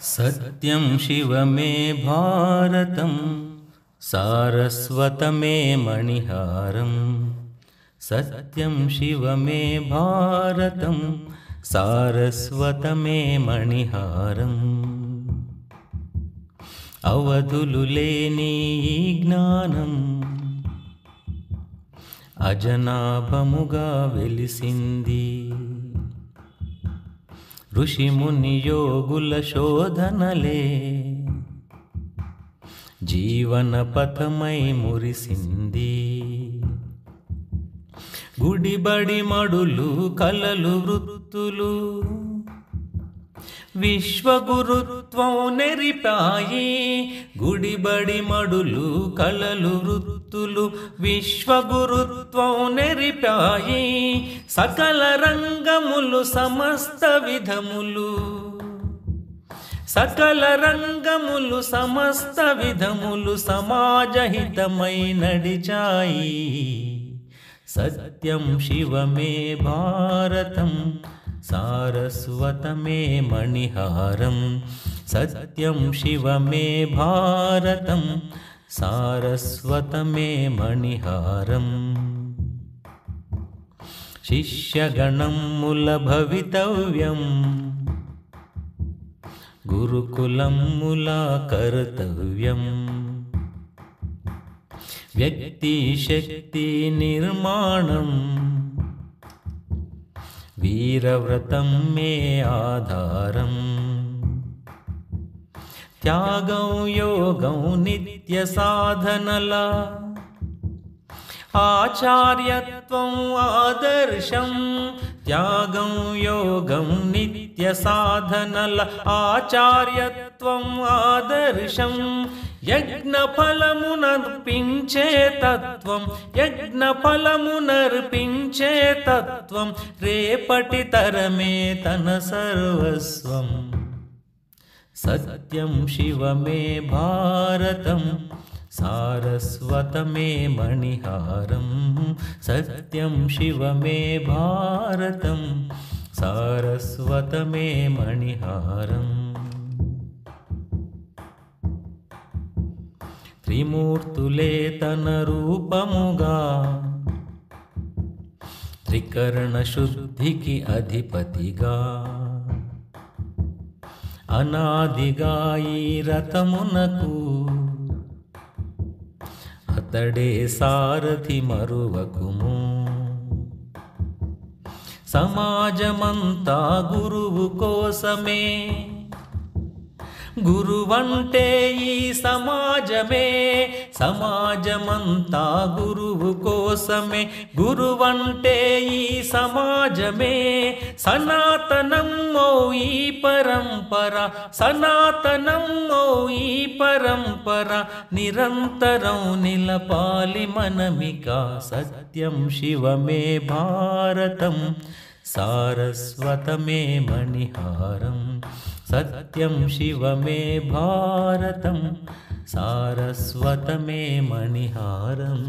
सत्यं शिव मे भारतं सारस्वत मे मणिहारं। सत्यं शिव मे भारतं सारस्वत मे मणिहारम्। అవధులు లేని ఈ జ్ఞానం అజనాభముగా వెలిసింది. ఋషిముని యోగుల శోధనలే జీవన పథమై మురిసింది. గుడిబడి మడులు కలలు వృత్తులు విశ్వగురుత్వం నెరిపాయి. గుడిబడి మడులు కలలు వృత్తులు విశ్వగురుత్వం నెరిపాయి. సకల రంగములు సమస్త విధములు సకల రంగములు సమస్త విధములు సమాజహితమై నడిచాయి. సత్యం శివ మే భారతం సారస్వత మే మణిహారం. సత్యం శివ మే భారతం సారస్వత మే మణిహారం. శిష్యగణముల భవితవ్యం గురుకులముల కర్తవ్యం. వ్యక్తి శక్తి నిర్మాణం వీరవ్రతం మే ఆధారం. త్యాగం యోగం నిత్య సాధనల ఆచార్యత్వం ఆదర్శం. త్యాగం యోగం నిత్య సాధనల ఆచార్యత్వం ఆదర్శం. యజ్ఞ ఫలమునర్పించే తత్వం యజ్ఞ ఫలమునర్పించే తత్వం. రేపటి తరమే తన సర్వస్వం. సత్యం శివ మే భారతం సారస్వత మే మణిహారం. సత్యం శివ మే భారతం సారస్వత మే మణిహారం. త్రిమూర్తులే తన రూపముగా త్రికరణ శుద్ధికి అధిపతిగా అనాదిగా ఈ రథమునకు అతడే సారథి మరువకుము. సమాజమంతా గురువు కోసమే గురువంటే ఈ సమాజమే. సమాజమంతా గురువు కోసమే గురువంటే ఈ సమాజమే. సనాతనం ఓ ఈ పరంపర సనాతనం ఓ ఈ పరంపర. నిరంతరం నిలపాలి మనమిక. సత్యం శివ మే భారతం సారస్వత మే మణిహారం. సత్యం శివ మే భారతం సారస్వత మే మణిహారం.